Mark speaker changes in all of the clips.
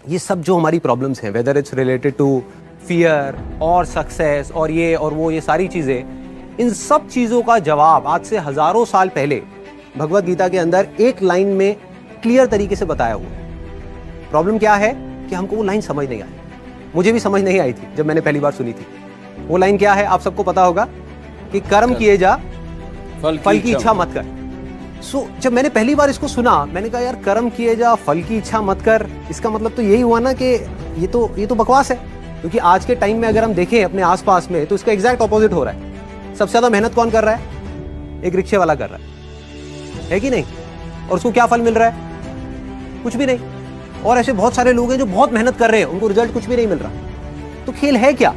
Speaker 1: ये सब जो हमारी प्रॉब्लम्स हैं, whether it's related to fear और सक्सेस और ये और वो, ये सारी चीजें, इन सब चीजों का जवाब आज से हजारों साल पहले भगवत गीता के अंदर एक लाइन में क्लियर तरीके से बताया हुआ है। प्रॉब्लम क्या है कि हमको वो लाइन समझ नहीं आई। मुझे भी समझ नहीं आई थी जब मैंने पहली बार सुनी थी। वो लाइन क्या है, आप सबको पता होगा कि कर्म किए जा, फल की इच्छा मत कर। जब मैंने पहली बार इसको सुना, मैंने कहा यार कर्म किए जा, फल की इच्छा मत कर, इसका मतलब तो यही हुआ ना कि ये तो बकवास है। क्योंकि आज के टाइम में अगर हम देखें अपने आसपास में, तो इसका एग्जैक्ट ऑपोजिट हो रहा है। सबसे ज्यादा मेहनत कौन कर रहा है? एक रिक्शे वाला कर रहा है कि नहीं? और उसको क्या फल मिल रहा है? कुछ भी नहीं। और ऐसे बहुत सारे लोग हैं जो बहुत मेहनत कर रहे हैं, उनको रिजल्ट कुछ भी नहीं मिल रहा। तो खेल है क्या?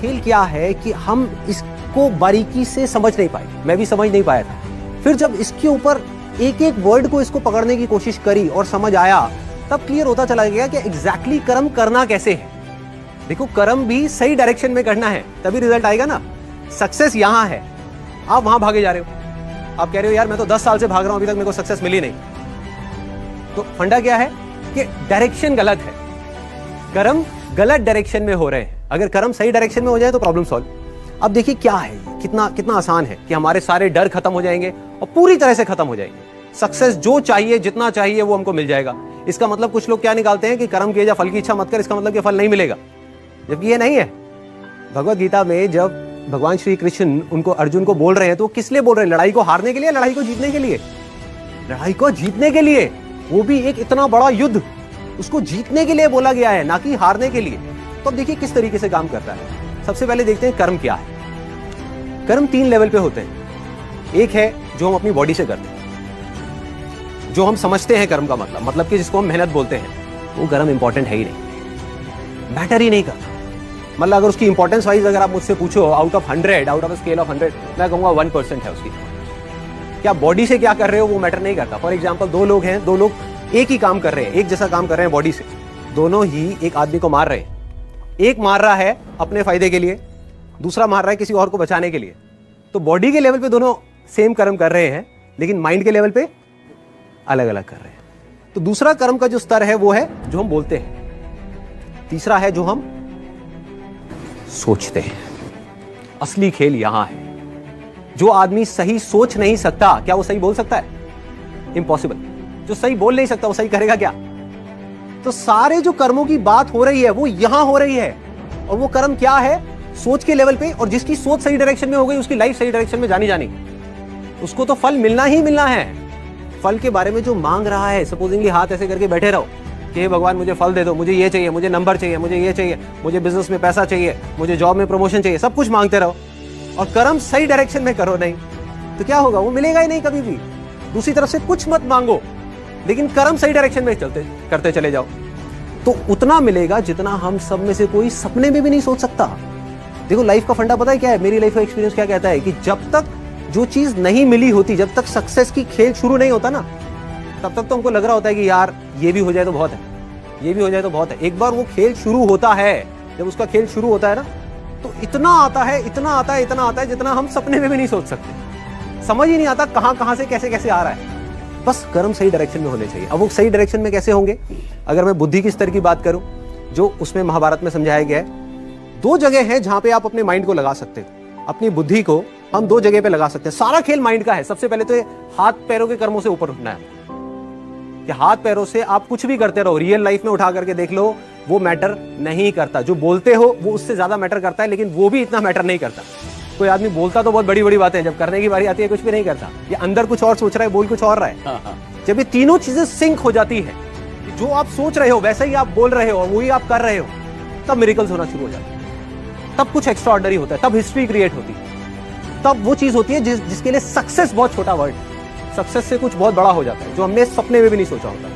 Speaker 1: खेल क्या है कि हम इसको बारीकी से समझ नहीं पाए। मैं भी समझ नहीं पाया था। फिर जब इसके ऊपर एक एक वर्ड को इसको पकड़ने की कोशिश करी और समझ आया, तब क्लियर होता चला गया कि एग्जैक्टली कर्म करना कैसे है। देखो, कर्म भी सही डायरेक्शन में करना है, तभी रिजल्ट आएगा ना। सक्सेस यहां है, आप वहां भागे जा रहे हो। आप कह रहे हो यार मैं तो 10 साल से भाग रहा हूं, अभी तक मेरे को सक्सेस मिली नहीं। तो फंडा क्या है कि डायरेक्शन गलत है। कर्म गलत डायरेक्शन में हो रहे हैं। अगर कर्म सही डायरेक्शन में हो जाए तो प्रॉब्लम सॉल्व। अब देखिए क्या है, कितना आसान है कि हमारे सारे डर खत्म हो जाएंगे और पूरी तरह से खत्म हो जाएंगे। सक्सेस जो चाहिए, जितना चाहिए वो हमको मिल जाएगा। इसका मतलब कुछ लोग क्या निकालते हैं कि कर्म किए जा, फल की इच्छा मत कर, इसका मतलब कि फल नहीं मिलेगा, जबकि ये नहीं है। भगवत गीता में जब भगवान श्री कृष्ण उनको, अर्जुन को बोल रहे हैं, तो किस लिए बोल रहे हैं? लड़ाई को हारने के लिए, लड़ाई को जीतने के लिए? लड़ाई को जीतने के लिए, वो भी एक इतना बड़ा युद्ध, उसको जीतने के लिए बोला गया है, ना कि हारने के लिए। तो अब देखिए किस तरीके से काम करता है। सबसे पहले देखते हैं कर्म क्या है। कर्म 3 लेवल पे होते हैं। एक है जो हम अपनी बॉडी से करते हैं, जो हम समझते हैं कर्म का मतलब कि जिसको हम मेहनत बोलते हैं, वो कर्म इंपॉर्टेंट है ही नहीं, मैटर ही नहीं करता। मतलब अगर उसकी इंपॉर्टेंस वाइज अगर आप मुझसे पूछो, out of 100, out of scale of 100, मैं कहूंगा 1% है उसकी। क्या बॉडी से क्या कर रहे हो वो मैटर नहीं करता। फॉर एग्जाम्पल, 2 लोग हैं, 2 लोग एक ही काम कर रहे हैं, एक जैसा काम कर रहे हैं बॉडी से, दोनों ही एक आदमी को मार रहे हैं। एक मार रहा है अपने फायदे के लिए, दूसरा मार रहा है किसी और को बचाने के लिए। तो बॉडी के लेवल पे दोनों सेम कर्म कर रहे हैं, लेकिन माइंड के लेवल पे अलग अलग कर रहे हैं। तो दूसरा कर्म का जो स्तर है वो है जो हम बोलते हैं। तीसरा है जो हम सोचते हैं। असली खेल यहां है। जो आदमी सही सोच नहीं सकता, क्या वो सही बोल सकता है? इम्पॉसिबल। जो सही बोल नहीं सकता वो सही करेगा क्या? तो सारे जो कर्मों की बात हो रही है वो यहां हो रही है। और वो कर्म क्या है? सोच के लेवल पे। और जिसकी सोच सही डायरेक्शन में हो गई, उसकी लाइफ सही डायरेक्शन में जानी, उसको तो फल मिलना ही मिलना है। फल के बारे में जो मांग रहा है, सपोजिंगली हाथ ऐसे करके बैठे रहो कि हे भगवान मुझे फल दे दो, मुझे ये चाहिए, मुझे नंबर चाहिए, मुझे ये चाहिए, मुझे बिजनेस में पैसा चाहिए, मुझे जॉब में प्रमोशन चाहिए, सब कुछ मांगते रहो और कर्म सही डायरेक्शन में करो नहीं, तो क्या होगा? वो मिलेगा ही नहीं कभी भी। दूसरी तरफ से कुछ मत मांगो, लेकिन कर्म सही डायरेक्शन में करते चले जाओ, तो उतना मिलेगा जितना हम सब में से कोई सपने में भी नहीं सोच सकता। देखो, लाइफ का फंडा पता है क्या है? मेरी लाइफ का एक्सपीरियंस क्या कहता है कि जब तक जो चीज नहीं मिली होती, जब तक सक्सेस की खेल शुरू नहीं होता ना, तब तक तो हमको लग रहा होता है कि यार ये भी हो जाए तो बहुत है, ये भी हो जाए तो बहुत है। एक बार वो खेल शुरू होता है, जब उसका खेल शुरू होता है ना, तो इतना आता है, इतना आता है, इतना आता है जितना हम सपने में भी नहीं सोच सकते। समझ ही नहीं आता कहां से कैसे आ रहा है। बस कर्म सही डायरेक्शन में होने चाहिए। अब वो सही डायरेक्शन में कैसे होंगे? अगर मैं बुद्धि के स्तर की बात करूं, जो उसमें महाभारत में समझाया गया है, 2 जगह है जहां पे आप अपने माइंड को लगा सकते हैं। अपनी बुद्धि को हम 2 जगह पे लगा सकते हैं। सारा खेल माइंड का है। सबसे पहले तो हाथ पैरों के कर्मों से ऊपर उठना है कि हाथ पैरों से आप कुछ भी करते रहो, रियल लाइफ में उठा करके देख लो, वो मैटर नहीं करता। जो बोलते हो वो उससे ज्यादा मैटर करता है, लेकिन वो भी इतना मैटर नहीं करता। कोई आदमी बोलता तो बहुत बड़ी बड़ी बातें, जब करने की बारी आती है कुछ भी नहीं करता। ये अंदर कुछ और सोच रहा है, बोल कुछ और रहा है। जब ये तीनों चीजें सिंक हो जाती है, जो आप सोच रहे हो वैसे ही आप बोल रहे हो और वही आप कर रहे हो, तब मिरेकल्स होना शुरू हो जाते हैं। तब कुछ एक्स्ट्राऑर्डिनरी होता है, तब हिस्ट्री क्रिएट होती है, तब वो चीज होती है जिसके लिए सक्सेस बहुत छोटा वर्ड, सक्सेस से कुछ बहुत बड़ा हो जाता है जो हमने सपने में भी नहीं सोचा होता।